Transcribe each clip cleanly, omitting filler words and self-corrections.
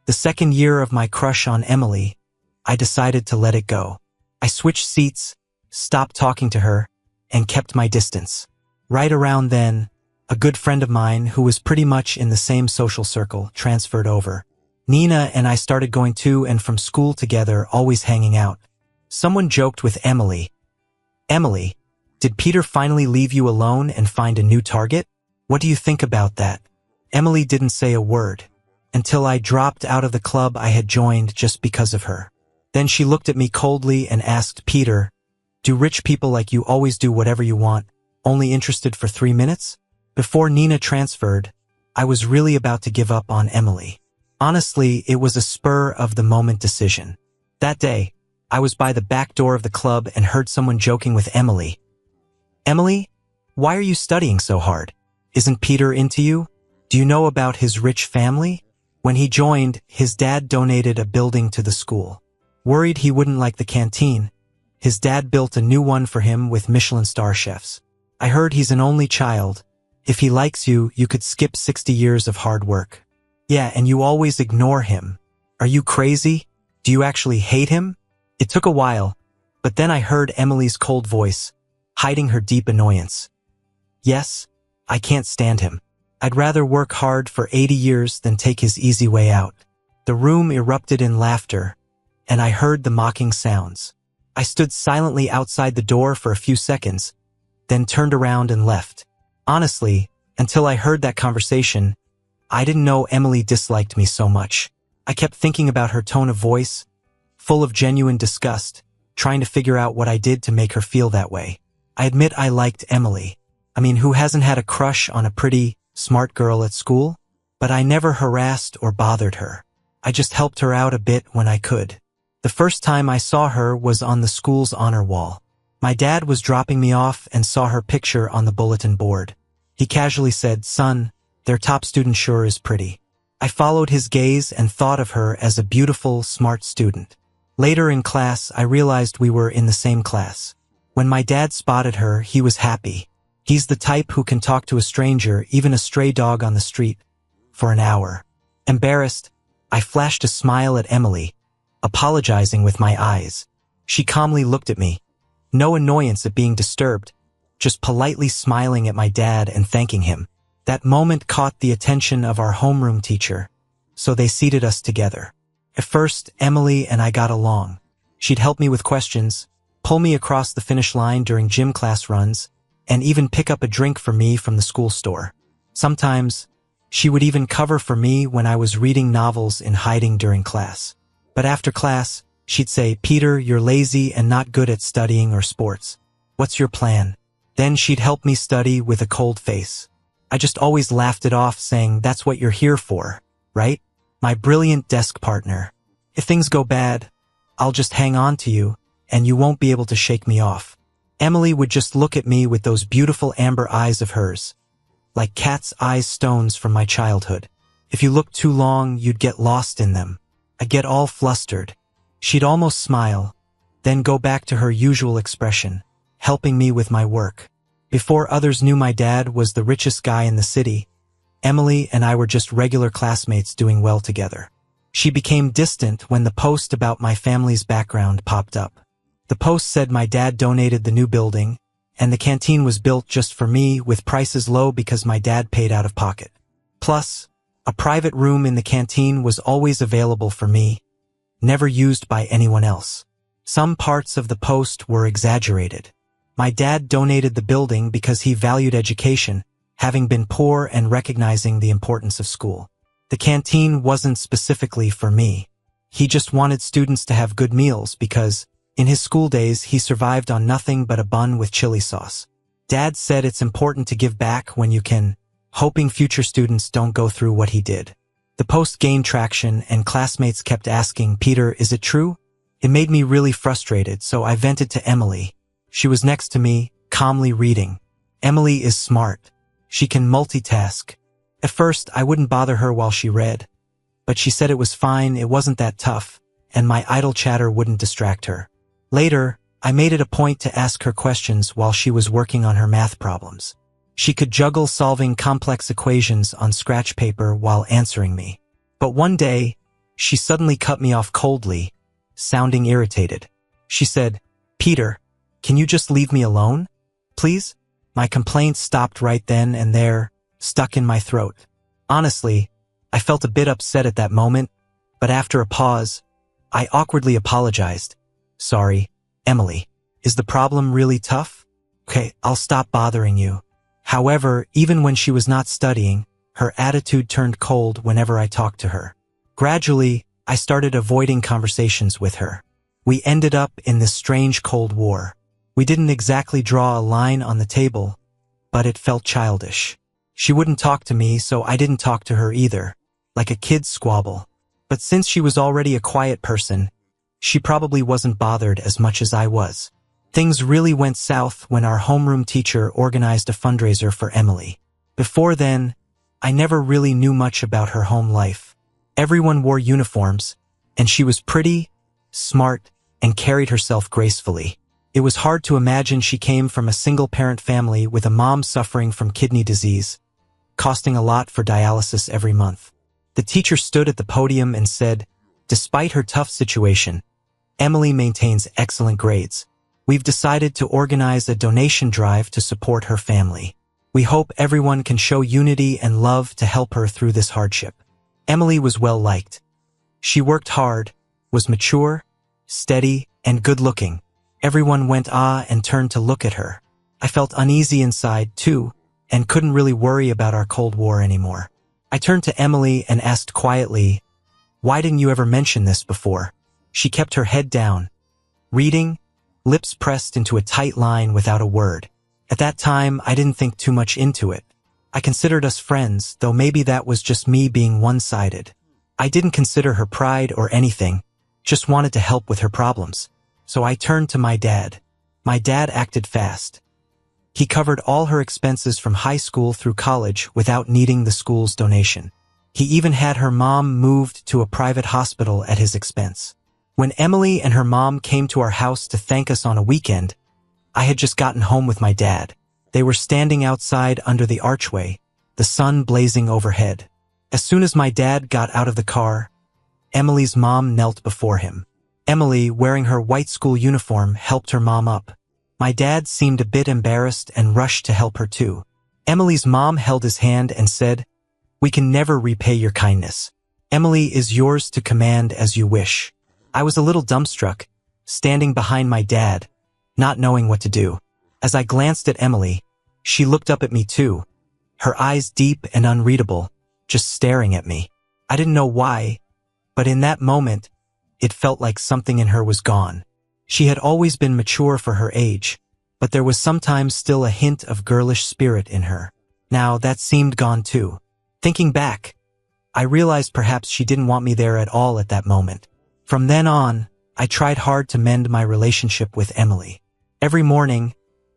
The second year of my crush on Emily, I decided to let it go. I switched seats, stopped talking to her, and kept my distance. Right around then, a good friend of mine who was pretty much in the same social circle transferred over. Nenah and I started going to and from school together, always hanging out. Someone joked with Emily, "Emily, did Peter finally leave you alone and find a new target? What do you think about that?" Emily didn't say a word, until I dropped out of the club I had joined just because of her. Then she looked at me coldly and asked, "Peter, do rich people like you always do whatever you want, only interested for 3 minutes?" Before Nenah transferred, I was really about to give up on Emily. Honestly, it was a spur-of-the-moment decision. That day, I was by the back door of the club and heard someone joking with Emily. "Emily, why are you studying so hard? Isn't Peter into you? Do you know about his rich family? When he joined, his dad donated a building to the school. Worried he wouldn't like the canteen, his dad built a new one for him with Michelin star chefs. I heard he's an only child. If he likes you, you could skip 60 years of hard work. Yeah, and you always ignore him. Are you crazy? Do you actually hate him?" It took a while, but then I heard Emily's cold voice, hiding her deep annoyance. "Yes, I can't stand him. I'd rather work hard for 80 years than take his easy way out." The room erupted in laughter, and I heard the mocking sounds. I stood silently outside the door for a few seconds, then turned around and left. Honestly, until I heard that conversation, I didn't know Emily disliked me so much. I kept thinking about her tone of voice, full of genuine disgust, trying to figure out what I did to make her feel that way. I admit I liked Emily. I mean, who hasn't had a crush on a pretty, smart girl at school? But I never harassed or bothered her. I just helped her out a bit when I could. The first time I saw her was on the school's honor wall. My dad was dropping me off and saw her picture on the bulletin board. He casually said, "Son, their top student sure is pretty." I followed his gaze and thought of her as a beautiful, smart student. Later in class, I realized we were in the same class. When my dad spotted her, he was happy. He's the type who can talk to a stranger, even a stray dog on the street, for an hour. Embarrassed, I flashed a smile at Emily, apologizing with my eyes. She calmly looked at me. No annoyance at being disturbed, just politely smiling at my dad and thanking him. That moment caught the attention of our homeroom teacher, so they seated us together. At first, Emily and I got along. She'd help me with questions, pull me across the finish line during gym class runs, and even pick up a drink for me from the school store. Sometimes, she would even cover for me when I was reading novels in hiding during class. But after class, she'd say, "Peter, you're lazy and not good at studying or sports. What's your plan?" Then she'd help me study with a cold face. I just always laughed it off, saying, "That's what you're here for, right? My brilliant desk partner. If things go bad, I'll just hang on to you, and you won't be able to shake me off." Emily would just look at me with those beautiful amber eyes of hers, like cat's eyes stones from my childhood. If you looked too long, you'd get lost in them. I'd get all flustered. She'd almost smile, then go back to her usual expression, helping me with my work. Before others knew my dad was the richest guy in the city, Emily and I were just regular classmates doing well together. She became distant when the post about my family's background popped up. The post said my dad donated the new building, and the canteen was built just for me with prices low because my dad paid out of pocket. Plus, a private room in the canteen was always available for me, never used by anyone else. Some parts of the post were exaggerated. My dad donated the building because he valued education, having been poor and recognizing the importance of school. The canteen wasn't specifically for me. He just wanted students to have good meals because, in his school days, he survived on nothing but a bun with chili sauce. Dad said it's important to give back when you can, hoping future students don't go through what he did. The post gained traction and classmates kept asking, "Peter, is it true?" It made me really frustrated, so I vented to Emily. She was next to me, calmly reading. Emily is smart. She can multitask. At first, I wouldn't bother her while she read, but she said it was fine, it wasn't that tough, and my idle chatter wouldn't distract her. Later, I made it a point to ask her questions while she was working on her math problems. She could juggle solving complex equations on scratch paper while answering me. But one day, She suddenly cut me off coldly, sounding irritated. She said, "Peter, can you just leave me alone, please?" My complaint stopped right then and there, stuck in my throat. Honestly, I felt a bit upset at that moment, but after a pause, I awkwardly apologized. "Sorry, Emily. Is the problem really tough? Okay, I'll stop bothering you." However, even when she was not studying, her attitude turned cold whenever I talked to her. Gradually, I started avoiding conversations with her. We ended up in this strange Cold War. We didn't exactly draw a line on the table, but it felt childish. She wouldn't talk to me, so I didn't talk to her either, like a kid's squabble. But since she was already a quiet person, she probably wasn't bothered as much as I was. Things really went south when our homeroom teacher organized a fundraiser for Emily. Before then, I never really knew much about her home life. Everyone wore uniforms, and she was pretty, smart, and carried herself gracefully. It was hard to imagine she came from a single-parent family with a mom suffering from kidney disease, costing a lot for dialysis every month. The teacher stood at the podium and said, "Despite her tough situation, Emily maintains excellent grades. We've decided to organize a donation drive to support her family. We hope everyone can show unity and love to help her through this hardship." Emily was well liked. She worked hard, was mature, steady, and good-looking. Everyone went and turned to look at her. I felt uneasy inside, too, and couldn't really worry about our Cold War anymore. I turned to Emily and asked quietly, "Why didn't you ever mention this before?" She kept her head down, reading, lips pressed into a tight line without a word. At that time, I didn't think too much into it. I considered us friends, though maybe that was just me being one-sided. I didn't consider her pride or anything, just wanted to help with her problems. So I turned to my dad. My dad acted fast. He covered all her expenses from high school through college without needing the school's donation. He even had her mom moved to a private hospital at his expense. When Emily and her mom came to our house to thank us on a weekend, I had just gotten home with my dad. They were standing outside under the archway, the sun blazing overhead. As soon as my dad got out of the car, Emily's mom knelt before him. Emily, wearing her white school uniform, helped her mom up. My dad seemed a bit embarrassed and rushed to help her too. Emily's mom held his hand and said, "We can never repay your kindness. Emily is yours to command as you wish." I was a little dumbstruck, standing behind my dad, not knowing what to do. As I glanced at Emily, she looked up at me too, her eyes deep and unreadable, just staring at me. I didn't know why, but in that moment, it felt like something in her was gone. She had always been mature for her age, but there was sometimes still a hint of girlish spirit in her. Now that seemed gone too. Thinking back, I realized perhaps she didn't want me there at all at that moment. From then on, I tried hard to mend my relationship with Emily. Every morning,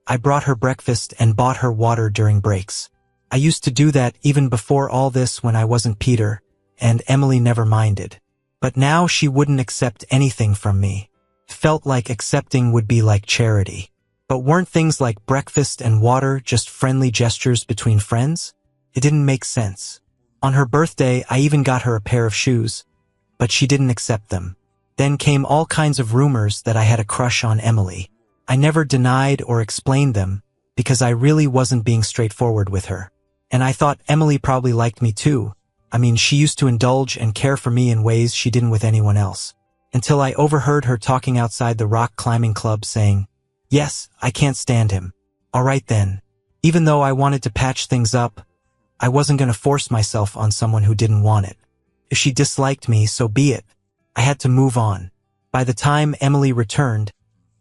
I brought her breakfast and bought her water during breaks. I used to do that even before all this when I wasn't Peter, and Emily never minded. But now she wouldn't accept anything from me. Felt like accepting would be like charity. But weren't things like breakfast and water just friendly gestures between friends? It didn't make sense. On her birthday, I even got her a pair of shoes, but she didn't accept them. Then came all kinds of rumors that I had a crush on Emily. I never denied or explained them because I really wasn't being straightforward with her. And I thought Emily probably liked me too. I mean, she used to indulge and care for me in ways she didn't with anyone else. Until I overheard her talking outside the rock climbing club saying, "Yes, I can't stand him." All right then. Even though I wanted to patch things up, I wasn't going to force myself on someone who didn't want it. If she disliked me, so be it. I had to move on. By the time Emily returned,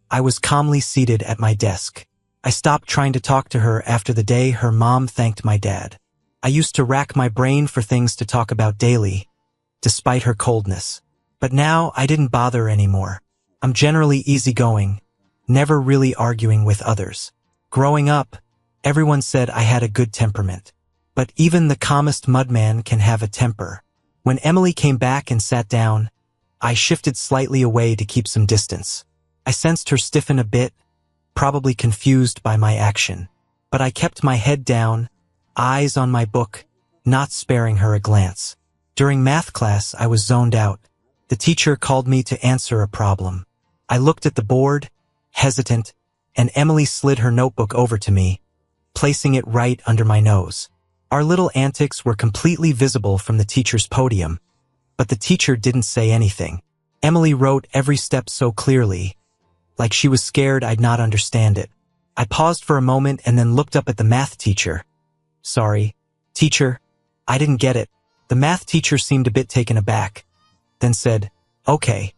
I was calmly seated at my desk. I stopped trying to talk to her after the day her mom thanked my dad. I used to rack my brain for things to talk about daily, despite her coldness. But now I didn't bother anymore. I'm generally easygoing, never really arguing with others. Growing up, everyone said I had a good temperament. But even the calmest mudman can have a temper. When Emily came back and sat down, I shifted slightly away to keep some distance. I sensed her stiffen a bit, probably confused by my action. But I kept my head down, eyes on my book, not sparing her a glance. During math class, I was zoned out. The teacher called me to answer a problem. I looked at the board, hesitant, and Emily slid her notebook over to me, placing it right under my nose. Our little antics were completely visible from the teacher's podium, but the teacher didn't say anything. Emily wrote every step so clearly, like she was scared I'd not understand it. I paused for a moment and then looked up at the math teacher. Sorry, teacher, I didn't get it. The math teacher seemed a bit taken aback, then said, okay,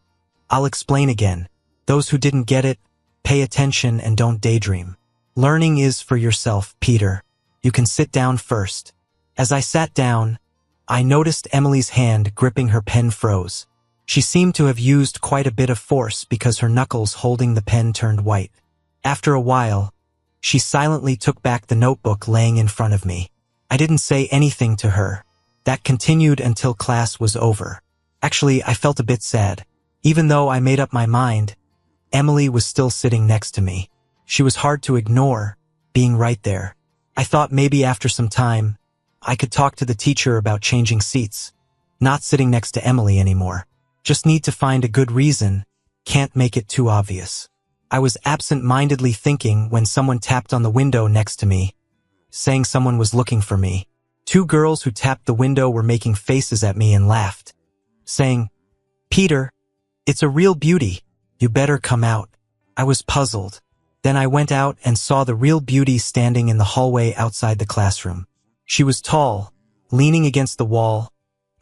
I'll explain again. Those who didn't get it, pay attention and don't daydream. Learning is for yourself, Peter. You can sit down first. As I sat down, I noticed Emily's hand gripping her pen froze. She seemed to have used quite a bit of force because her knuckles holding the pen turned white. After a while, she silently took back the notebook laying in front of me. I didn't say anything to her. That continued until class was over. Actually, I felt a bit sad. Even though I made up my mind, Emily was still sitting next to me. She was hard to ignore, being right there. I thought maybe after some time, I could talk to the teacher about changing seats. Not sitting next to Emily anymore. Just need to find a good reason. Can't make it too obvious. I was absent-mindedly thinking when someone tapped on the window next to me, saying someone was looking for me. Two girls who tapped the window were making faces at me and laughed, saying, Peter, it's a real beauty. You better come out. I was puzzled. Then I went out and saw the real beauty standing in the hallway outside the classroom. She was tall, leaning against the wall,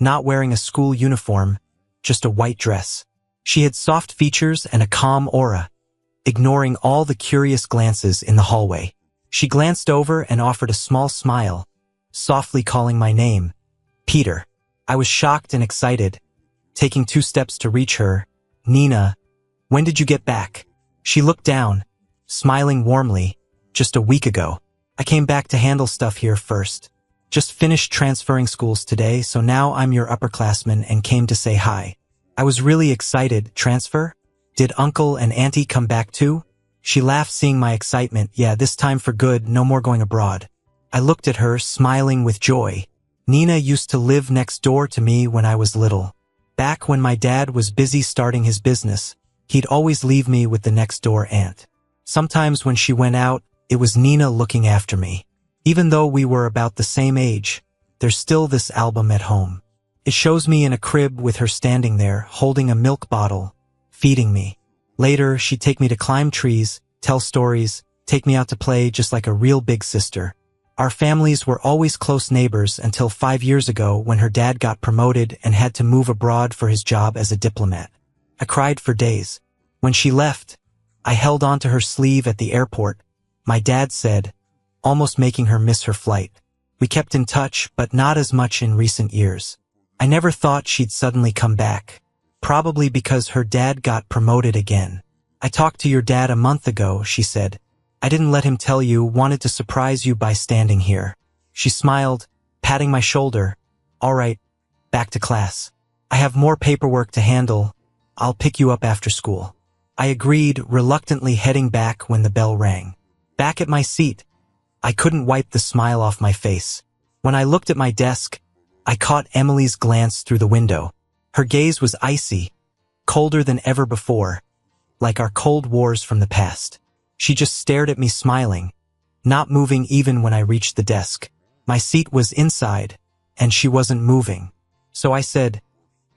not wearing a school uniform, just a white dress. She had soft features and a calm aura, ignoring all the curious glances in the hallway. She glanced over and offered a small smile, softly calling my name, Peter. I was shocked and excited, taking 2 steps to reach her. Nenah, when did you get back? She looked down, smiling warmly. Just a week ago. I came back to handle stuff here first. Just finished transferring schools today, so now I'm your upperclassman and came to say hi. I was really excited. Transfer? Did Uncle and Auntie come back too? She laughed, seeing my excitement. Yeah, this time for good, no more going abroad. I looked at her, smiling with joy. Nenah used to live next door to me when I was little. Back when my dad was busy starting his business, he'd always leave me with the next door aunt. Sometimes when she went out, it was Nenah looking after me. Even though we were about the same age, there's still this album at home. It shows me in a crib with her standing there, holding a milk bottle, feeding me. Later, she'd take me to climb trees, tell stories, take me out to play just like a real big sister. Our families were always close neighbors until 5 years ago when her dad got promoted and had to move abroad for his job as a diplomat. I cried for days. When she left, I held onto her sleeve at the airport, my dad said, almost making her miss her flight. We kept in touch, but not as much in recent years. I never thought she'd suddenly come back. Probably because her dad got promoted again. I talked to your dad a month ago, she said. I didn't let him tell you, wanted to surprise you by standing here. She smiled, patting my shoulder. All right, back to class. I have more paperwork to handle. I'll pick you up after school. I agreed, reluctantly heading back when the bell rang. Back at my seat, I couldn't wipe the smile off my face. When I looked at my desk, I caught Emily's glance through the window. Her gaze was icy, colder than ever before, like our cold wars from the past. She just stared at me smiling, not moving even when I reached the desk. My seat was inside, and she wasn't moving. So I said,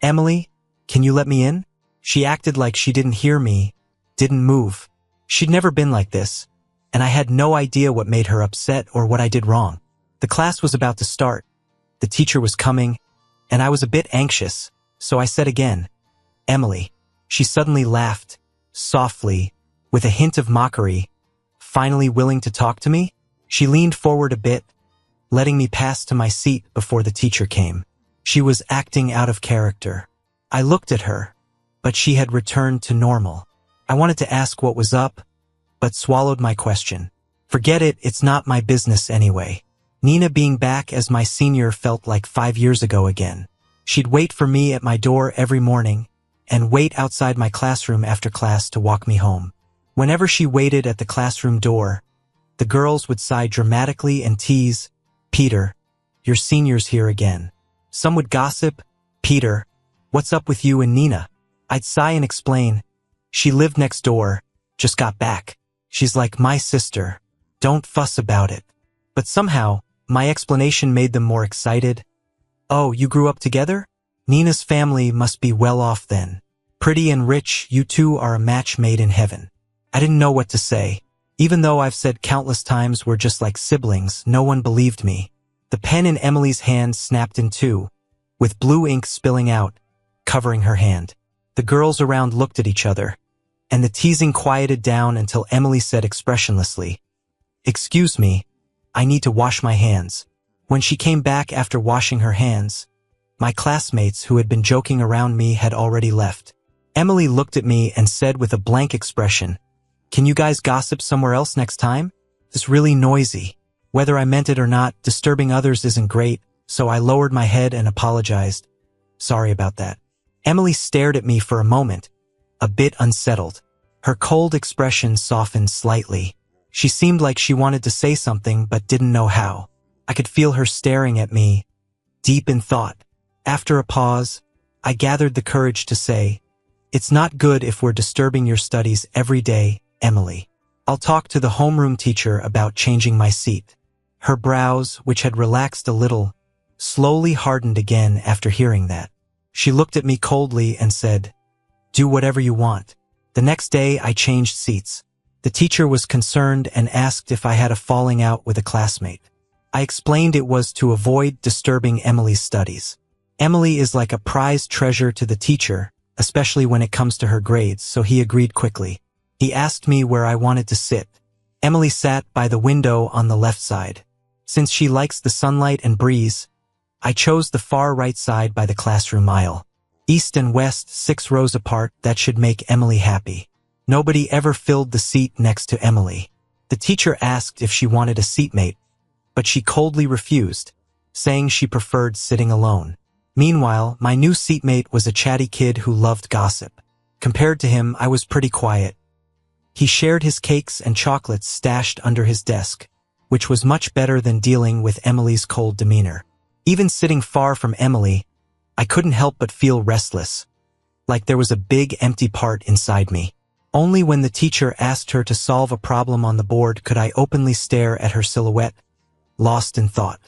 Emily, can you let me in? She acted like she didn't hear me, didn't move. She'd never been like this, and I had no idea what made her upset or what I did wrong. The class was about to start. The teacher was coming, and I was a bit anxious, so I said again, Emily. She suddenly laughed, softly, with a hint of mockery. Finally willing to talk to me? She leaned forward a bit, letting me pass to my seat before the teacher came. She was acting out of character. I looked at her, but she had returned to normal. I wanted to ask what was up, but swallowed my question. Forget it, it's not my business anyway. Nenah being back as my senior felt like 5 years ago again. She'd wait for me at my door every morning, and wait outside my classroom after class to walk me home. Whenever she waited at the classroom door, the girls would sigh dramatically and tease, Peter, your senior's here again. Some would gossip, "Peter, what's up with you and Nenah?" I'd sigh and explain, "She lived next door, just got back. She's like my sister. Don't fuss about it." But somehow, my explanation made them more excited. "Oh, you grew up together? Nenah's family must be well off then. Pretty and rich, you two are a match made in heaven." I didn't know what to say. Even though I've said countless times we're just like siblings, no one believed me. The pen in Emily's hand snapped in two, with blue ink spilling out, covering her hand. The girls around looked at each other, and the teasing quieted down until Emily said expressionlessly, "Excuse me, I need to wash my hands." When she came back after washing her hands, my classmates who had been joking around me had already left. Emily looked at me and said with a blank expression, "Can you guys gossip somewhere else next time? It's really noisy." Whether I meant it or not, disturbing others isn't great, so I lowered my head and apologized. "Sorry about that." Emily stared at me for a moment, a bit unsettled. Her cold expression softened slightly. She seemed like she wanted to say something but didn't know how. I could feel her staring at me, deep in thought. After a pause, I gathered the courage to say, "It's not good if we're disturbing your studies every day, Emily. I'll talk to the homeroom teacher about changing my seat." Her brows, which had relaxed a little, slowly hardened again after hearing that. She looked at me coldly and said, "Do whatever you want." The next day, I changed seats. The teacher was concerned and asked if I had a falling out with a classmate. I explained it was to avoid disturbing Emily's studies. Emily is like a prized treasure to the teacher, especially when it comes to her grades, so he agreed quickly. He asked me where I wanted to sit. Emily sat by the window on the left side. Since she likes the sunlight and breeze, I chose the far right side by the classroom aisle. East and west, 6 rows apart, that should make Emily happy. Nobody ever filled the seat next to Emily. The teacher asked if she wanted a seatmate, but she coldly refused, saying she preferred sitting alone. Meanwhile, my new seatmate was a chatty kid who loved gossip. Compared to him, I was pretty quiet. He shared his cakes and chocolates stashed under his desk, which was much better than dealing with Emily's cold demeanor. Even sitting far from Emily, I couldn't help but feel restless, like there was a big empty part inside me. Only when the teacher asked her to solve a problem on the board could I openly stare at her silhouette, lost in thought.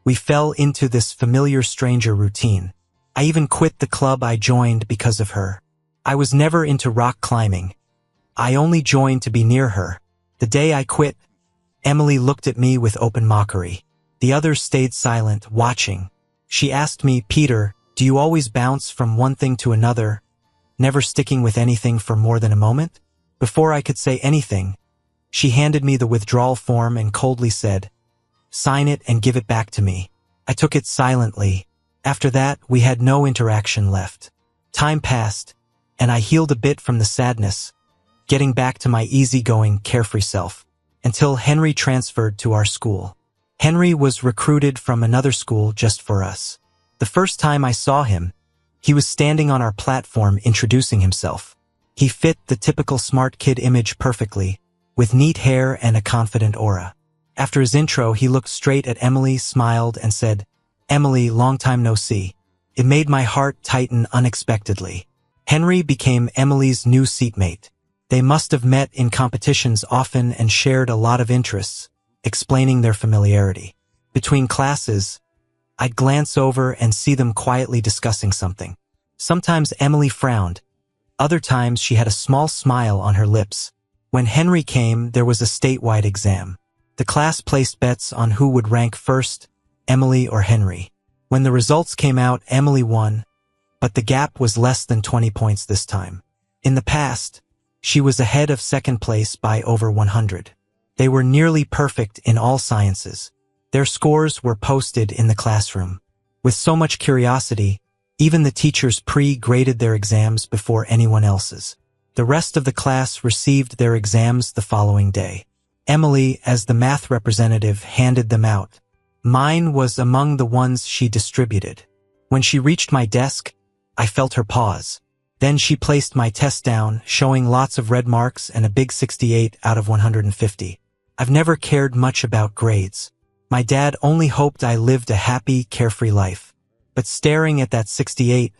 We fell into this familiar stranger routine. I even quit the club I joined because of her. I was never into rock climbing. I only joined to be near her. The day I quit, Emily looked at me with open mockery. The others stayed silent, watching. She asked me, "Peter, do you always bounce from one thing to another, never sticking with anything for more than a moment?" Before I could say anything, she handed me the withdrawal form and coldly said, "Sign it and give it back to me." I took it silently. After that, we had no interaction left. Time passed, and I healed a bit from the sadness, getting back to my easygoing, carefree self, until Henry transferred to our school. Henry was recruited from another school just for us. The first time I saw him, he was standing on our platform introducing himself. He fit the typical smart kid image perfectly, with neat hair and a confident aura. After his intro, he looked straight at Emily, smiled, and said, "Emily, long time no see." It made my heart tighten unexpectedly. Henry became Emily's new seatmate. They must have met in competitions often and shared a lot of interests, explaining their familiarity. Between classes, I'd glance over and see them quietly discussing something. Sometimes Emily frowned. Other times she had a small smile on her lips. When Henry came, there was a statewide exam. The class placed bets on who would rank first, Emily or Henry. When the results came out, Emily won, but the gap was less than 20 points this time. In the past, she was ahead of second place by over 100. They were nearly perfect in all sciences. Their scores were posted in the classroom. With so much curiosity, even the teachers pre-graded their exams before anyone else's. The rest of the class received their exams the following day. Emily, as the math representative, handed them out. Mine was among the ones she distributed. When she reached my desk, I felt her pause. Then she placed my test down, showing lots of red marks and a big 68 out of 150. I've never cared much about grades. My dad only hoped I lived a happy, carefree life. But staring at that 68,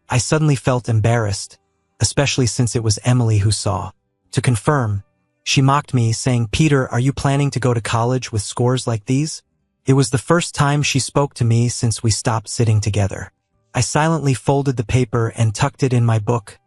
I suddenly felt embarrassed, especially since it was Emily who saw. To confirm, she mocked me, saying, "Peter, are you planning to go to college with scores like these?" It was the first time she spoke to me since we stopped sitting together. I silently folded the paper and tucked it in my book,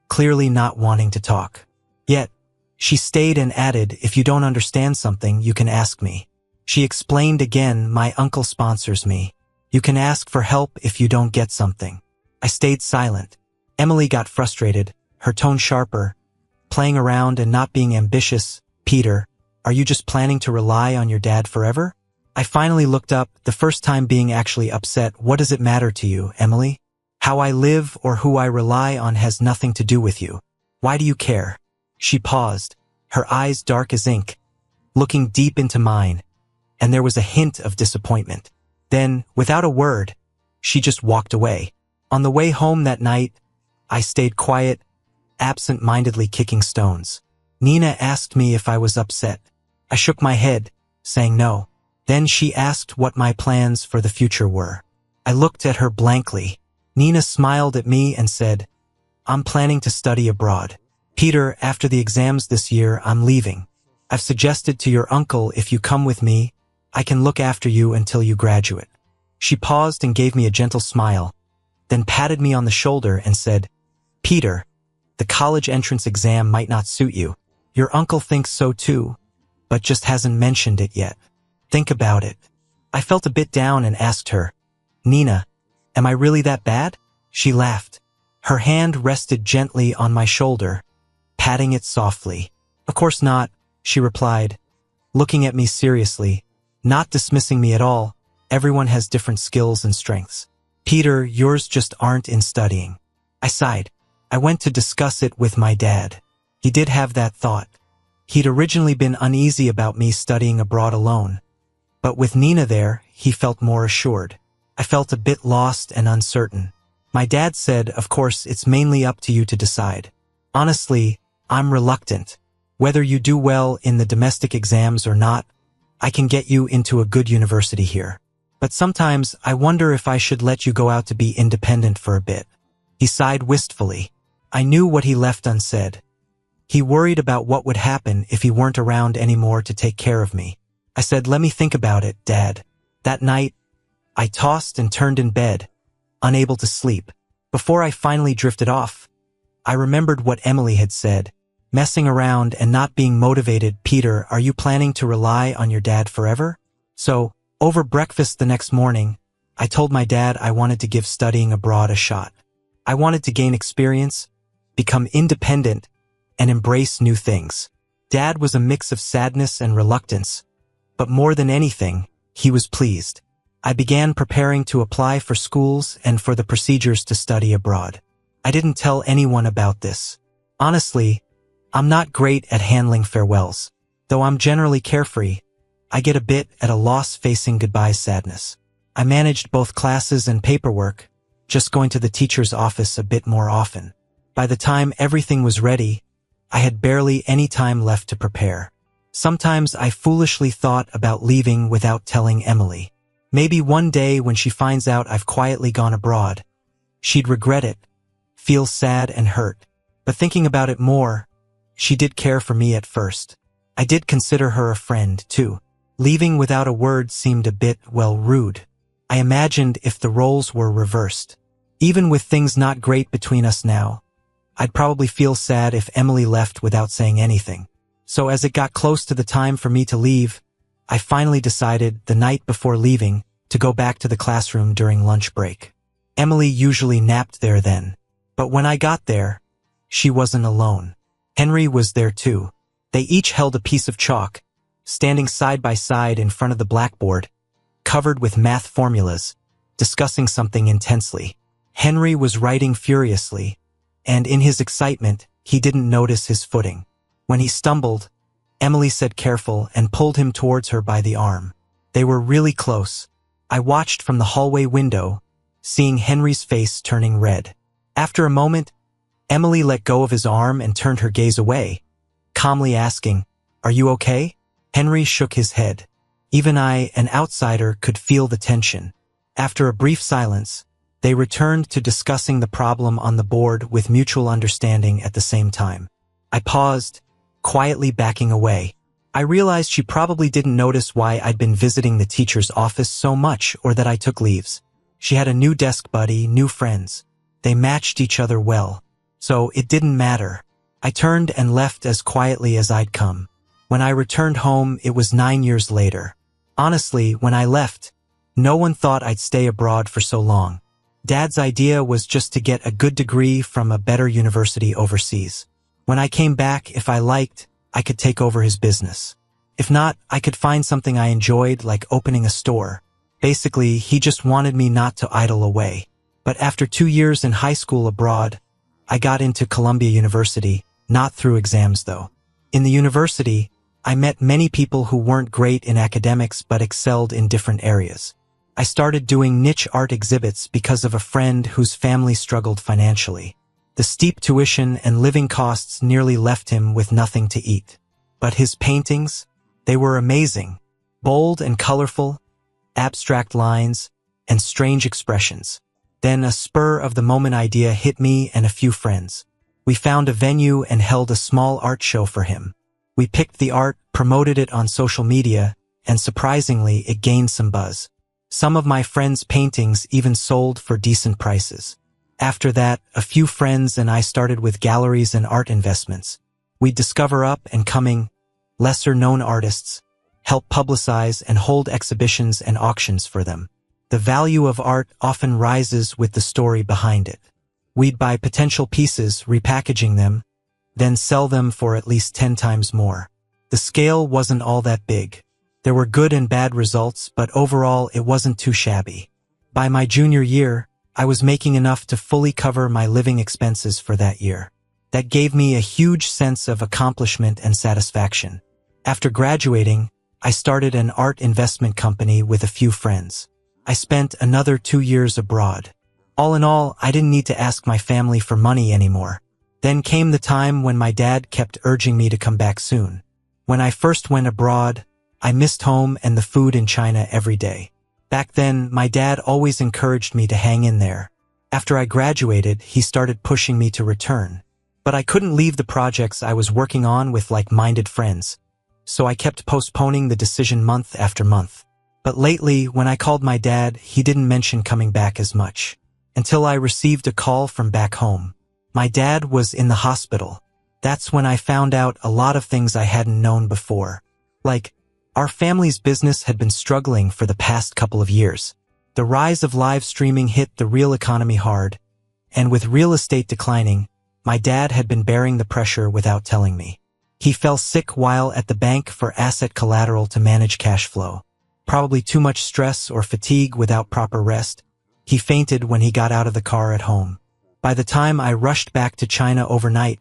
clearly not wanting to talk. Yet, she stayed and added, "If you don't understand something, you can ask me." She explained again, "My uncle sponsors me. You can ask for help if you don't get something." I stayed silent. Emily got frustrated, her tone sharper, playing around and not being ambitious. "Peter, are you just planning to rely on your dad forever?" I finally looked up, the first time being actually upset. "What does it matter to you, Emily? How I live or who I rely on has nothing to do with you. Why do you care?" She paused, her eyes dark as ink, looking deep into mine, and there was a hint of disappointment. Then, without a word, she just walked away. On the way home that night, I stayed quiet, absent-mindedly kicking stones. Nenah asked me if I was upset. I shook my head, saying no. Then she asked what my plans for the future were. I looked at her blankly. Nenah smiled at me and said, "I'm planning to study abroad. Peter, after the exams this year, I'm leaving. I've suggested to your uncle if you come with me, I can look after you until you graduate." She paused and gave me a gentle smile, then patted me on the shoulder and said, "Peter, the college entrance exam might not suit you. Your uncle thinks so too, but just hasn't mentioned it yet. Think about it." I felt a bit down and asked her, "Nenah, am I really that bad?" She laughed. Her hand rested gently on my shoulder, patting it softly. "Of course not," she replied, looking at me seriously, not dismissing me at all. "Everyone has different skills and strengths. Peter, yours just aren't in studying." I sighed. I went to discuss it with my dad. He did have that thought. He'd originally been uneasy about me studying abroad alone, but with Nenah there, he felt more assured. I felt a bit lost and uncertain. My dad said, "Of course, it's mainly up to you to decide. Honestly, I'm reluctant. Whether you do well in the domestic exams or not, I can get you into a good university here. But sometimes I wonder if I should let you go out to be independent for a bit." He sighed wistfully. I knew what he left unsaid. He worried about what would happen if he weren't around anymore to take care of me. I said, "Let me think about it, Dad." That night, I tossed and turned in bed, unable to sleep. Before I finally drifted off, I remembered what Emily had said. Messing around and not being motivated. "Peter, are you planning to rely on your dad forever?" So, over breakfast the next morning, I told my dad I wanted to give studying abroad a shot. I wanted to gain experience, become independent, and embrace new things. Dad was a mix of sadness and reluctance, but more than anything, he was pleased. I began preparing to apply for schools and for the procedures to study abroad. I didn't tell anyone about this. Honestly, I'm not great at handling farewells. Though I'm generally carefree, I get a bit at a loss facing goodbye sadness. I managed both classes and paperwork, just going to the teacher's office a bit more often. By the time everything was ready, I had barely any time left to prepare. Sometimes I foolishly thought about leaving without telling Emily. Maybe one day when she finds out I've quietly gone abroad, she'd regret it, feel sad and hurt. But thinking about it more, she did care for me at first. I did consider her a friend, too. Leaving without a word seemed a bit, well, rude. I imagined if the roles were reversed. Even with things not great between us now, I'd probably feel sad if Emily left without saying anything. So as it got close to the time for me to leave, I finally decided, the night before leaving, to go back to the classroom during lunch break. Emily usually napped there then, but when I got there, she wasn't alone. Henry was there too. They each held a piece of chalk, standing side by side in front of the blackboard, covered with math formulas, discussing something intensely. Henry was writing furiously, and in his excitement, he didn't notice his footing. When he stumbled, Emily said careful and pulled him towards her by the arm. They were really close. I watched from the hallway window, seeing Henry's face turning red. After a moment, Emily let go of his arm and turned her gaze away, calmly asking, "Are you okay?" Henry shook his head. Even I, an outsider, could feel the tension. After a brief silence, They returned to discussing the problem on the board with mutual understanding at the same time. I paused, quietly backing away. I realized she probably didn't notice why I'd been visiting the teacher's office so much or that I took leaves. She had a new desk buddy, new friends. They matched each other well. So it didn't matter. I turned and left as quietly as I'd come. When I returned home, it was 9 years later. Honestly, when I left, no one thought I'd stay abroad for so long. Dad's idea was just to get a good degree from a better university overseas. When I came back, if I liked, I could take over his business. If not, I could find something I enjoyed, like opening a store. Basically, he just wanted me not to idle away. But after 2 years in high school abroad, I got into Columbia University, not through exams though. In the university, I met many people who weren't great in academics but excelled in different areas. I started doing niche art exhibits because of a friend whose family struggled financially. The steep tuition and living costs nearly left him with nothing to eat. But his paintings, they were amazing. Bold and colorful, abstract lines, and strange expressions. Then a spur-of-the-moment idea hit me and a few friends. We found a venue and held a small art show for him. We picked the art, promoted it on social media, and surprisingly, it gained some buzz. Some of my friends' paintings even sold for decent prices. After that, a few friends and I started with galleries and art investments. We'd discover up-and-coming, lesser-known artists, help publicize and hold exhibitions and auctions for them. The value of art often rises with the story behind it. We'd buy potential pieces, repackaging them, then sell them for at least 10 times more. The scale wasn't all that big. There were good and bad results, but overall it wasn't too shabby. By my junior year, I was making enough to fully cover my living expenses for that year. That gave me a huge sense of accomplishment and satisfaction. After graduating, I started an art investment company with a few friends. I spent another 2 years abroad. All in all, I didn't need to ask my family for money anymore. Then came the time when my dad kept urging me to come back soon. When I first went abroad, I missed home and the food in China every day. Back then, my dad always encouraged me to hang in there. After I graduated, he started pushing me to return. But I couldn't leave the projects I was working on with like-minded friends, so I kept postponing the decision month after month. But lately, when I called my dad, he didn't mention coming back as much. Until I received a call from back home. My dad was in the hospital. That's when I found out a lot of things I hadn't known before. Like, our family's business had been struggling for the past couple of years. The rise of live streaming hit the real economy hard, and with real estate declining, my dad had been bearing the pressure without telling me. He fell sick while at the bank for asset collateral to manage cash flow. Probably too much stress or fatigue without proper rest. He fainted when he got out of the car at home. By the time I rushed back to China overnight,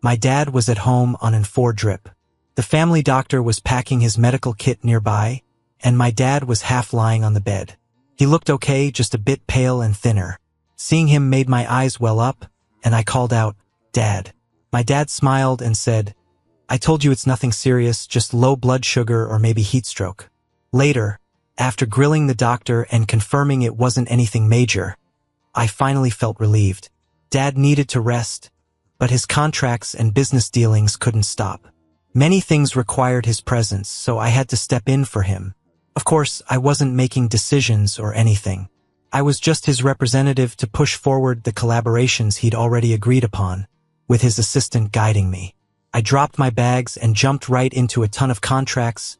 my dad was at home on an 4 drip. The family doctor was packing his medical kit nearby, and my dad was half lying on the bed. He looked okay, just a bit pale and thinner. Seeing him made my eyes well up, and I called out, "Dad." My dad smiled and said, "I told you it's nothing serious, just low blood sugar or maybe heat stroke." Later, after grilling the doctor and confirming it wasn't anything major, I finally felt relieved. Dad needed to rest, but his contracts and business dealings couldn't stop. Many things required his presence, so I had to step in for him. Of course, I wasn't making decisions or anything. I was just his representative to push forward the collaborations he'd already agreed upon, with his assistant guiding me. I dropped my bags and jumped right into a ton of contracts,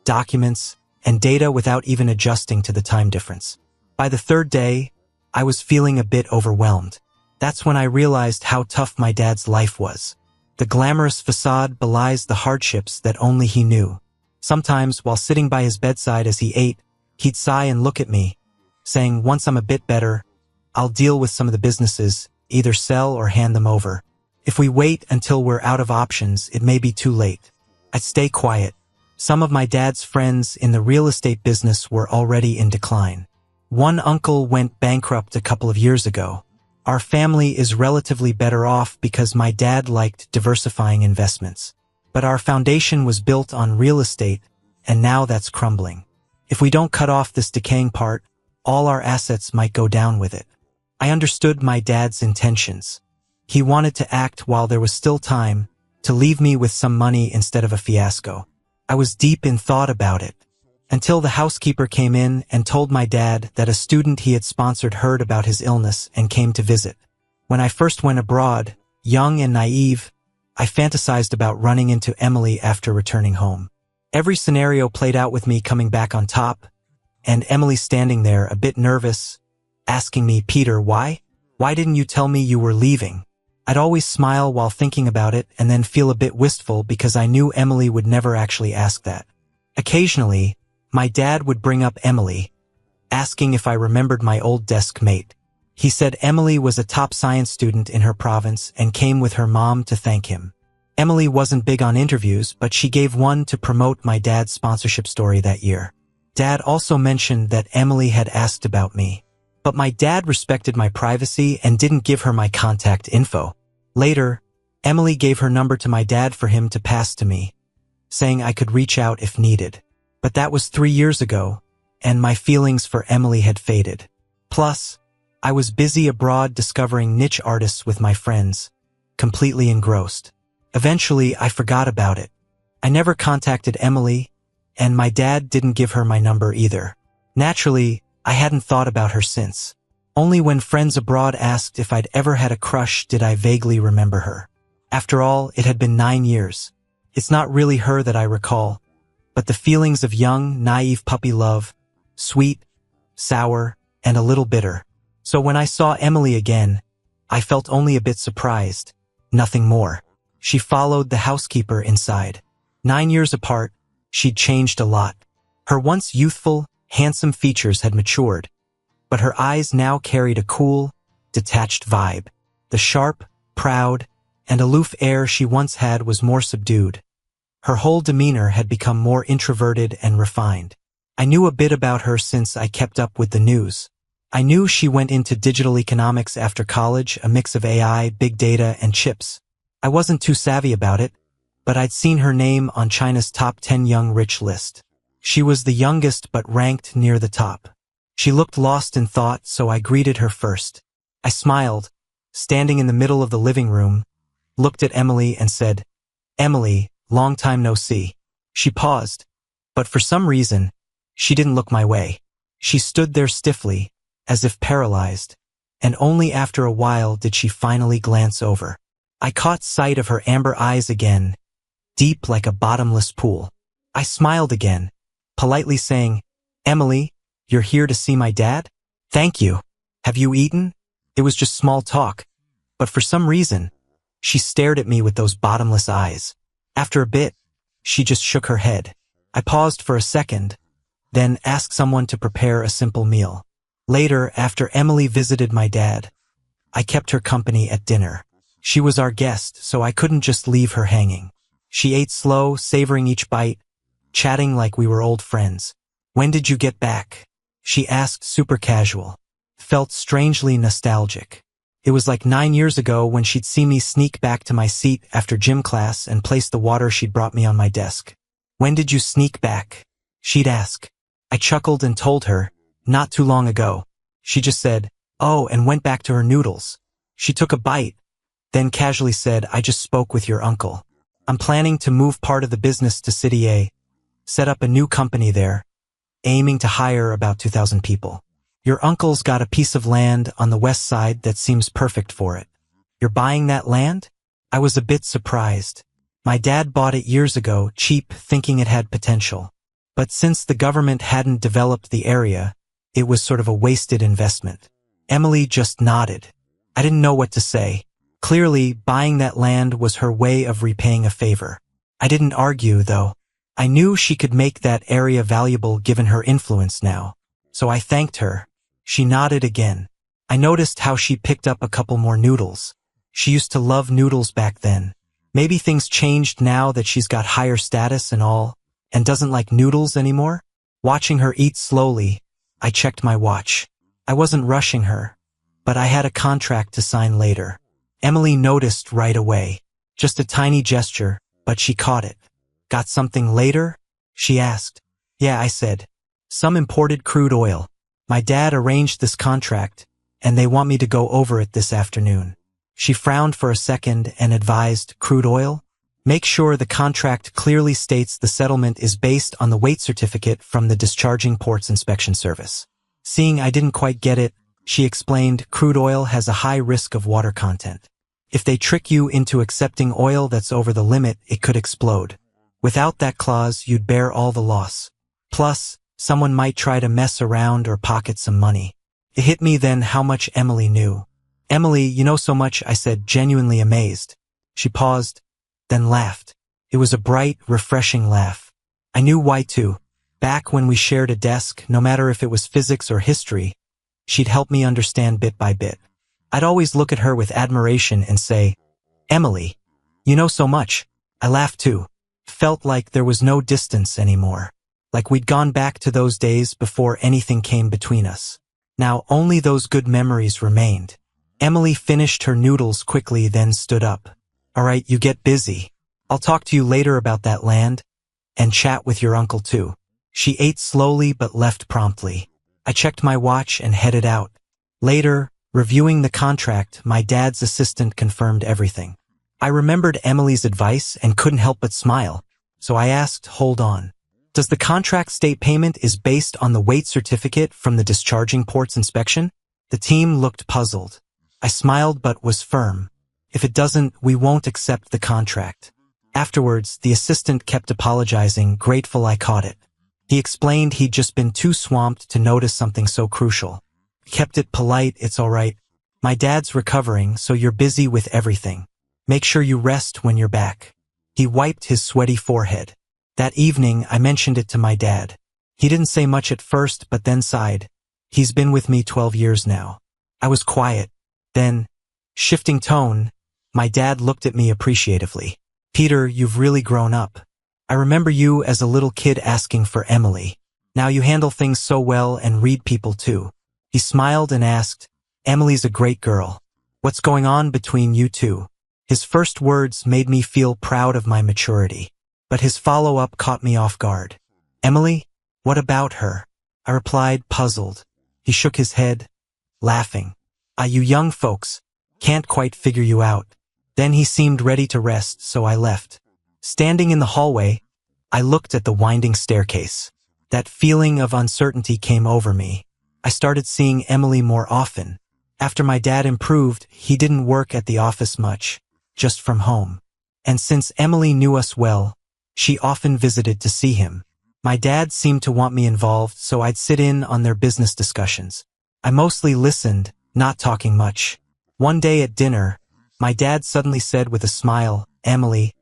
documents, and data without even adjusting to the time difference. By the 3rd day, I was feeling a bit overwhelmed. That's when I realized how tough my dad's life was. The glamorous facade belies the hardships that only he knew. Sometimes, while sitting by his bedside as he ate, he'd sigh and look at me, saying, "Once I'm a bit better, I'll deal with some of the businesses, either sell or hand them over. If we wait until we're out of options, it may be too late." I'd stay quiet. Some of my dad's friends in the real estate business were already in decline. One uncle went bankrupt a couple of years ago. Our family is relatively better off because my dad liked diversifying investments. But our foundation was built on real estate, and now that's crumbling. If we don't cut off this decaying part, all our assets might go down with it. I understood my dad's intentions. He wanted to act while there was still time, to leave me with some money instead of a fiasco. I was deep in thought about it, until the housekeeper came in and told my dad that a student he had sponsored heard about his illness and came to visit. When I first went abroad, young and naive, I fantasized about running into Emily after returning home. Every scenario played out with me coming back on top, and Emily standing there a bit nervous, asking me, "Peter, why? Why didn't you tell me you were leaving?" I'd always smile while thinking about it and then feel a bit wistful because I knew Emily would never actually ask that. Occasionally, my dad would bring up Emily, asking if I remembered my old desk mate. He said Emily was a top science student in her province and came with her mom to thank him. Emily wasn't big on interviews, but she gave one to promote my dad's sponsorship story that year. Dad also mentioned that Emily had asked about me, but my dad respected my privacy and didn't give her my contact info. Later, Emily gave her number to my dad for him to pass to me, saying I could reach out if needed. But that was 3 years ago, and my feelings for Emily had faded. Plus, I was busy abroad discovering niche artists with my friends, completely engrossed. Eventually, I forgot about it. I never contacted Emily, and my dad didn't give her my number either. Naturally, I hadn't thought about her since. Only when friends abroad asked if I'd ever had a crush did I vaguely remember her. After all, it had been 9 years. It's not really her that I recall, but the feelings of young, naive puppy love, sweet, sour, and a little bitter. So when I saw Emily again, I felt only a bit surprised, nothing more. She followed the housekeeper inside. 9 years apart, she'd changed a lot. Her once youthful, handsome features had matured, but her eyes now carried a cool, detached vibe. The sharp, proud, and aloof air she once had was more subdued. Her whole demeanor had become more introverted and refined. I knew a bit about her since I kept up with the news. I knew she went into digital economics after college, a mix of AI, big data, and chips. I wasn't too savvy about it, but I'd seen her name on China's top 10 young rich list. She was the youngest but ranked near the top. She looked lost in thought, so I greeted her first. I smiled, standing in the middle of the living room, looked at Emily and said, "Emily, long time no see." She paused, but for some reason, she didn't look my way. She stood there stiffly, as if paralyzed, and only after a while did she finally glance over. I caught sight of her amber eyes again, deep like a bottomless pool. I smiled again, politely saying, "Emily, you're here to see my dad?" "Thank you. Have you eaten?" It was just small talk, but for some reason, she stared at me with those bottomless eyes. After a bit, she just shook her head. I paused for a second, then asked someone to prepare a simple meal. Later, after Emily visited my dad, I kept her company at dinner. She was our guest, so I couldn't just leave her hanging. She ate slow, savoring each bite, chatting like we were old friends. "When did you get back?" she asked, super casual. Felt strangely nostalgic. It was like 9 years ago when she'd see me sneak back to my seat after gym class and place the water she'd brought me on my desk. "When did you sneak back?" she'd ask. I chuckled and told her, "Not too long ago." She just said, "Oh," and went back to her noodles. She took a bite, then casually said, "I just spoke with your uncle. I'm planning to move part of the business to City A, set up a new company there, aiming to hire about 2,000 people. Your uncle's got a piece of land on the west side that seems perfect for it. You're buying that land?" I was a bit surprised. My dad bought it years ago, cheap, thinking it had potential. But since the government hadn't developed the area, it was sort of a wasted investment. Emily just nodded. I didn't know what to say. Clearly, buying that land was her way of repaying a favor. I didn't argue, though. I knew she could make that area valuable given her influence now. So I thanked her. She nodded again. I noticed how she picked up a couple more noodles. She used to love noodles back then. Maybe things changed now that she's got higher status and all, and doesn't like noodles anymore? Watching her eat slowly, I checked my watch. I wasn't rushing her, but I had a contract to sign later. Emily noticed right away. Just a tiny gesture, but she caught it. "Got something later?" she asked. "Yeah," I said. "Some imported crude oil. My dad arranged this contract, and they want me to go over it this afternoon. She frowned for a second and advised, crude oil? Make sure the contract clearly states the settlement is based on the weight certificate from the Discharging Ports Inspection Service. Seeing I didn't quite get it, she explained crude oil has a high risk of water content. If they trick you into accepting oil that's over the limit, it could explode. Without that clause, you'd bear all the loss. Plus, someone might try to mess around or pocket some money. It hit me then how much Emily knew. Emily, you know so much, I said, genuinely amazed. She paused, then laughed. It was a bright, refreshing laugh. I knew why too. Back when we shared a desk, no matter if it was physics or history, she'd help me understand bit by bit. I'd always look at her with admiration and say, Emily, you know so much. I laughed too. Felt like there was no distance anymore. Like we'd gone back to those days before anything came between us. Now only those good memories remained. Emily finished her noodles quickly, then stood up. All right, you get busy. I'll talk to you later about that land, and chat with your uncle too. She ate slowly but left promptly. I checked my watch and headed out. Later, reviewing the contract, my dad's assistant confirmed everything. I remembered Emily's advice and couldn't help but smile, so I asked, hold on. Does the contract state payment is based on the weight certificate from the Discharging Ports Inspection? The team looked puzzled. I smiled but was firm. If it doesn't, we won't accept the contract. Afterwards, the assistant kept apologizing, grateful I caught it. He explained he'd just been too swamped to notice something so crucial. Kept it polite, it's all right. My dad's recovering, so you're busy with everything. Make sure you rest when you're back. He wiped his sweaty forehead. That evening, I mentioned it to my dad. He didn't say much at first, but then sighed. He's been with me 12 years now. I was quiet. Then, shifting tone, my dad looked at me appreciatively. Peter, you've really grown up. I remember you as a little kid asking for Emily. Now you handle things so well and read people too. He smiled and asked, Emily's a great girl. What's going on between you two? His first words made me feel proud of my maturity, but his follow-up caught me off guard. Emily? What about her? I replied, puzzled. He shook his head, laughing. You young folks, can't quite figure you out. Then he seemed ready to rest, so I left. Standing in the hallway, I looked at the winding staircase. That feeling of uncertainty came over me. I started seeing Emily more often. After my dad improved, he didn't work at the office much, just from home. And since Emily knew us well, she often visited to see him. My dad seemed to want me involved, so I'd sit in on their business discussions. I mostly listened, not talking much. One day at dinner, my dad suddenly said with a smile, Emily,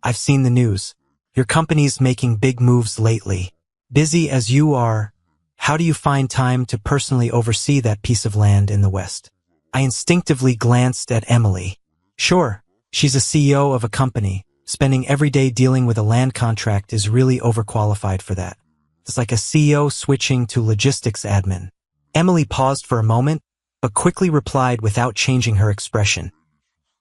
I've seen the news. Your company's making big moves lately. Busy as you are, how do you find time to personally oversee that piece of land in the West? I instinctively glanced at Emily. Sure, she's a CEO of a company. Spending every day dealing with a land contract is really overqualified for that. It's like a CEO switching to logistics admin. Emily paused for a moment, but quickly replied without changing her expression.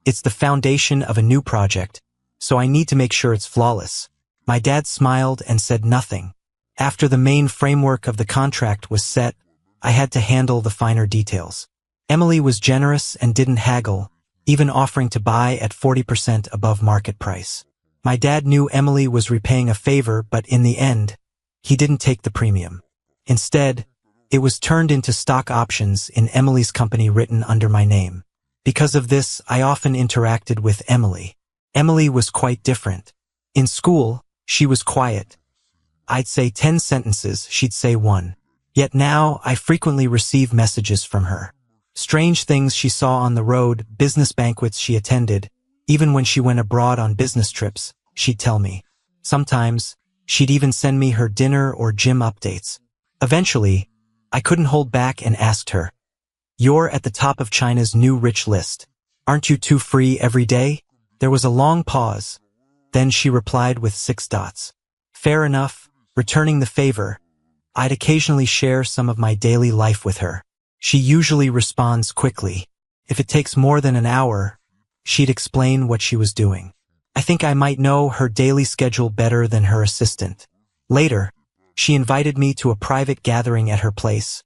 It's the foundation of a new project, so I need to make sure it's flawless. My dad smiled and said nothing. After the main framework of the contract was set, I had to handle the finer details. Emily was generous and didn't haggle, even offering to buy at 40% above market price. My dad knew Emily was repaying a favor, but in the end, he didn't take the premium. Instead, it was turned into stock options in Emily's company written under my name. Because of this, I often interacted with Emily. Emily was quite different. In school, she was quiet. I'd say 10 sentences, she'd say 1. Yet now, I frequently receive messages from her. Strange things she saw on the road, business banquets she attended. Even when she went abroad on business trips, she'd tell me. Sometimes, she'd even send me her dinner or gym updates. Eventually, I couldn't hold back and asked her, You're at the top of China's new rich list. Aren't you too free every day? There was a long pause. Then she replied with 6 dots. Fair enough, returning the favor. I'd occasionally share some of my daily life with her. She usually responds quickly. If it takes more than an hour, she'd explain what she was doing. I think I might know her daily schedule better than her assistant. Later, she invited me to a private gathering at her place.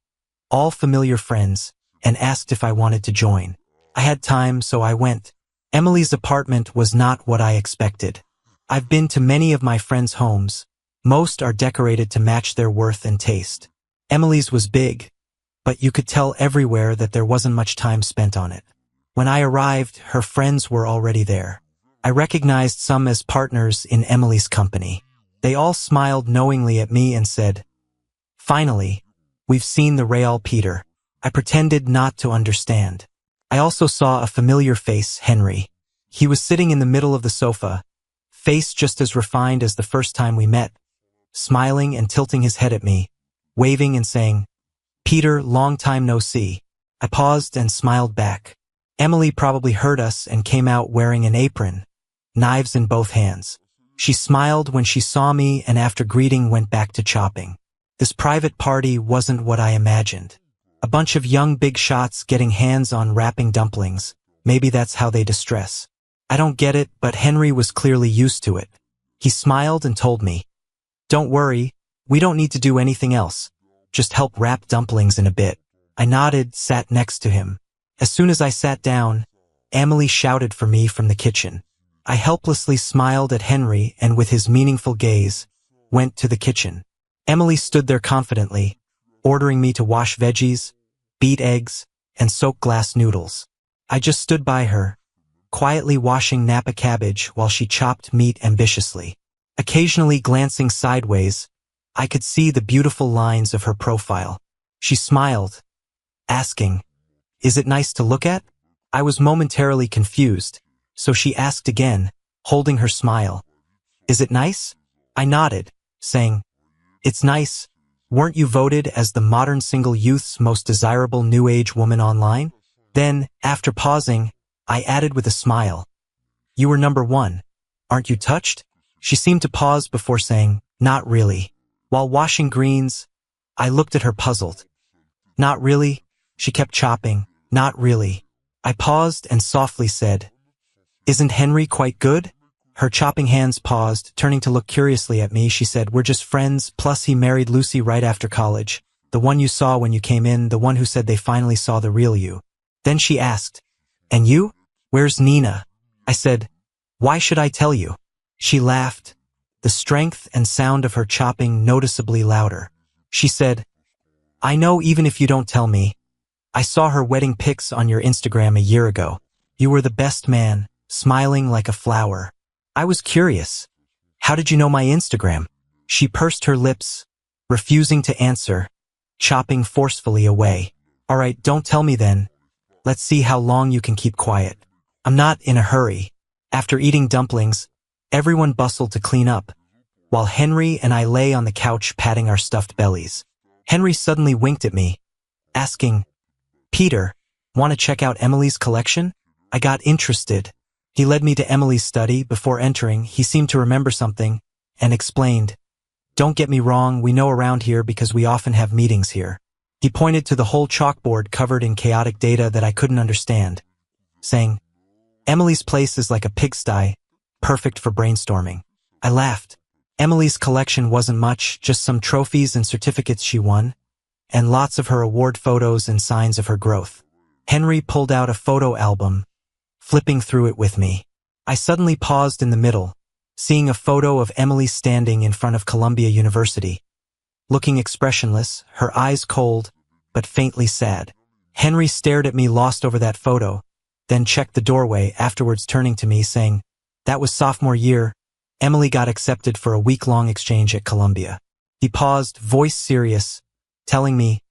All familiar friends, and asked if I wanted to join. I had time, so I went. Emily's apartment was not what I expected. I've been to many of my friends' homes. Most are decorated to match their worth and taste. Emily's was big, but you could tell everywhere that there wasn't much time spent on it. When I arrived, her friends were already there. I recognized some as partners in Emily's company. They all smiled knowingly at me and said, "Finally, we've seen the real Peter." I pretended not to understand. I also saw a familiar face, Henry. He was sitting in the middle of the sofa, face just as refined as the first time we met, smiling and tilting his head at me, waving and saying, "Peter, long time no see." I paused and smiled back. Emily probably heard us and came out wearing an apron, knives in both hands. She smiled when she saw me and after greeting went back to chopping. This private party wasn't what I imagined. A bunch of young big shots getting hands on wrapping dumplings. Maybe that's how they distress. I don't get it, but Henry was clearly used to it. He smiled and told me, "Don't worry, we don't need to do anything else. Just help wrap dumplings in a bit." I nodded, sat next to him. As soon as I sat down, Emily shouted for me from the kitchen. I helplessly smiled at Henry and with his meaningful gaze, went to the kitchen. Emily stood there confidently, ordering me to wash veggies, beat eggs, and soak glass noodles. I just stood by her, quietly washing Napa cabbage while she chopped meat ambitiously. Occasionally glancing sideways, I could see the beautiful lines of her profile. She smiled, asking, "Is it nice to look at?" I was momentarily confused, so she asked again, holding her smile, "Is it nice?" I nodded, saying, "It's nice. Weren't you voted as the modern single youth's most desirable new age woman online?" Then, after pausing, I added with a smile, "You were number 1. Aren't you touched?" She seemed to pause before saying, "Not really." While washing greens, I looked at her puzzled. "Not really?" She kept chopping. "Not really." I paused and softly said, "Isn't Henry quite good?" Her chopping hands paused, turning to look curiously at me. She said, "We're just friends, plus he married Lucy right after college. The one you saw when you came in, the one who said they finally saw the real you." Then she asked, "And you? Where's Nenah?" I said, "Why should I tell you?" She laughed, the strength and sound of her chopping noticeably louder. She said, "I know even if you don't tell me. I saw her wedding pics on your Instagram a year ago. You were the best man, smiling like a flower." I was curious. "How did you know my Instagram?" She pursed her lips, refusing to answer, chopping forcefully away. "All right, don't tell me then. Let's see how long you can keep quiet." I'm not in a hurry. After eating dumplings, everyone bustled to clean up, while Henry and I lay on the couch patting our stuffed bellies. Henry suddenly winked at me, asking, "Peter, want to check out Emily's collection?" I got interested. He led me to Emily's study. Before entering, he seemed to remember something and explained, "Don't get me wrong, we know around here because we often have meetings here." He pointed to the whole chalkboard covered in chaotic data that I couldn't understand, saying, "Emily's place is like a pigsty, perfect for brainstorming." I laughed. Emily's collection wasn't much, just some trophies and certificates she won, and lots of her award photos and signs of her growth. Henry pulled out a photo album, flipping through it with me. I suddenly paused in the middle, seeing a photo of Emily standing in front of Columbia University, looking expressionless, her eyes cold, but faintly sad. Henry stared at me, lost over that photo, then checked the doorway, afterwards turning to me, saying, "That was sophomore year. Emily got accepted for a week-long exchange at Columbia." He paused, voice serious, telling me,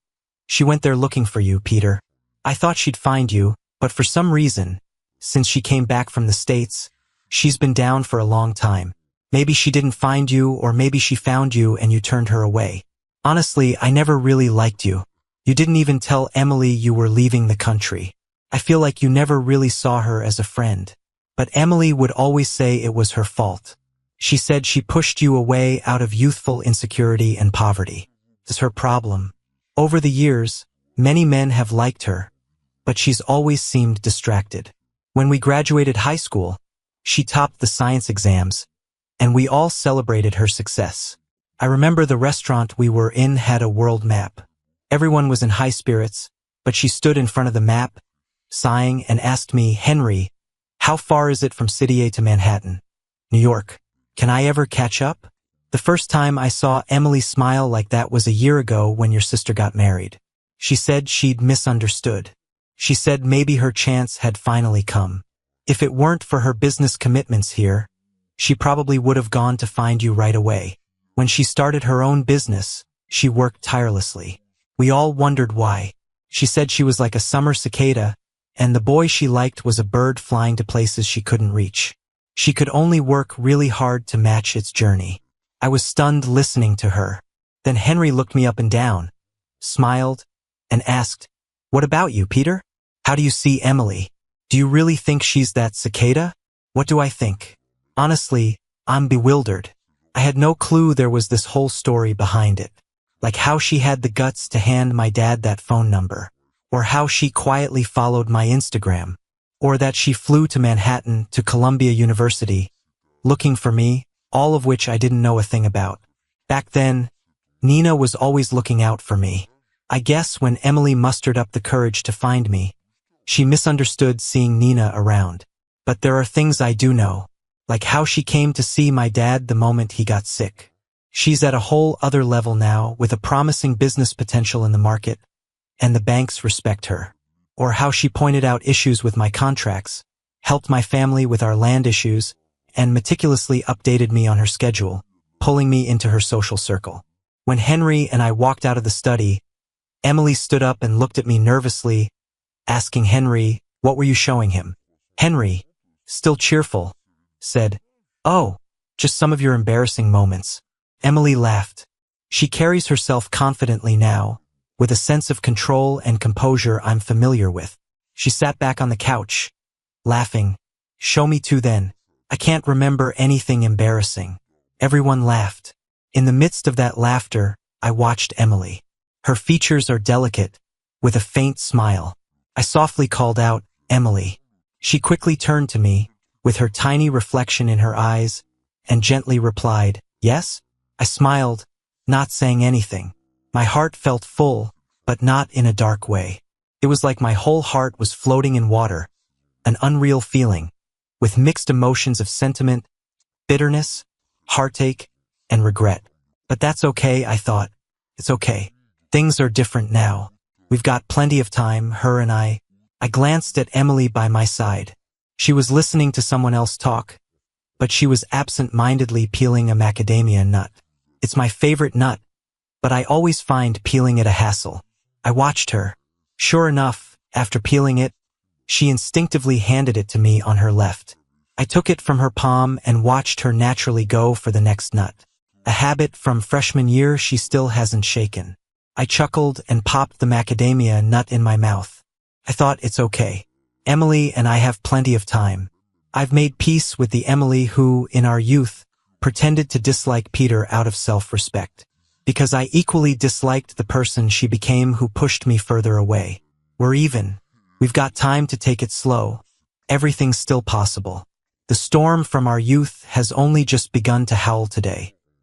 "She went there looking for you, Peter. I thought she'd find you, but for some reason, since she came back from the States, she's been down for a long time. Maybe she didn't find you, or maybe she found you and you turned her away. Honestly, I never really liked you. You didn't even tell Emily you were leaving the country. I feel like you never really saw her as a friend. But Emily would always say it was her fault. She said she pushed you away out of youthful insecurity and poverty. This is her problem. Over the years, many men have liked her, but she's always seemed distracted. When we graduated high school, she topped the science exams, and we all celebrated her success. I remember the restaurant we were in had a world map. Everyone was in high spirits, but she stood in front of the map, sighing, and asked me, "Henry, how far is it from City A to Manhattan, New York? Can I ever catch up?" The first time I saw Emily smile like that was a year ago when your sister got married. She said she'd misunderstood. She said maybe her chance had finally come. If it weren't for her business commitments here, she probably would have gone to find you right away. When she started her own business, she worked tirelessly. We all wondered why. She said she was like a summer cicada, and the boy she liked was a bird flying to places she couldn't reach. She could only work really hard to match its journey. I was stunned listening to her. Then Henry looked me up and down, smiled, and asked, "What about you, Peter? How do you see Emily? Do you really think she's that cicada?" What do I think? Honestly, I'm bewildered. I had no clue there was this whole story behind it. Like how she had the guts to hand my dad that phone number, or how she quietly followed my Instagram, or that she flew to Manhattan to Columbia University, looking for me, all of which I didn't know a thing about. Back then, Nenah was always looking out for me. I guess when Emily mustered up the courage to find me, she misunderstood seeing Nenah around. But there are things I do know, like how she came to see my dad the moment he got sick. She's at a whole other level now with a promising business potential in the market, and the banks respect her. Or how she pointed out issues with my contracts, helped my family with our land issues, and meticulously updated me on her schedule, pulling me into her social circle. When Henry and I walked out of the study, Emily stood up and looked at me nervously, asking Henry, "What were you showing him?" Henry, still cheerful, said, "Oh, just some of your embarrassing moments." Emily laughed. She carries herself confidently now, with a sense of control and composure I'm familiar with. She sat back on the couch, laughing. "Show me too then. I can't remember anything embarrassing." Everyone laughed. In the midst of that laughter, I watched Emily. Her features are delicate, with a faint smile. I softly called out, "Emily." She quickly turned to me, with her tiny reflection in her eyes, and gently replied, "Yes?" I smiled, not saying anything. My heart felt full, but not in a dark way. It was like my whole heart was floating in water, an unreal feeling, with mixed emotions of sentiment, bitterness, heartache, and regret. But that's okay, I thought. It's okay. Things are different now. We've got plenty of time, her and I. I glanced at Emily by my side. She was listening to someone else talk, but she was absent-mindedly peeling a macadamia nut. It's my favorite nut, but I always find peeling it a hassle. I watched her. Sure enough, after peeling it, she instinctively handed it to me on her left. I took it from her palm and watched her naturally go for the next nut. A habit from freshman year she still hasn't shaken. I chuckled and popped the macadamia nut in my mouth. I thought, it's okay. Emily and I have plenty of time. I've made peace with the Emily who, in our youth, pretended to dislike Peter out of self-respect. Because I equally disliked the person she became who pushed me further away. We're even. We've got time to take it slow. Everything's still possible. The storm from our youth has only just begun to howl today.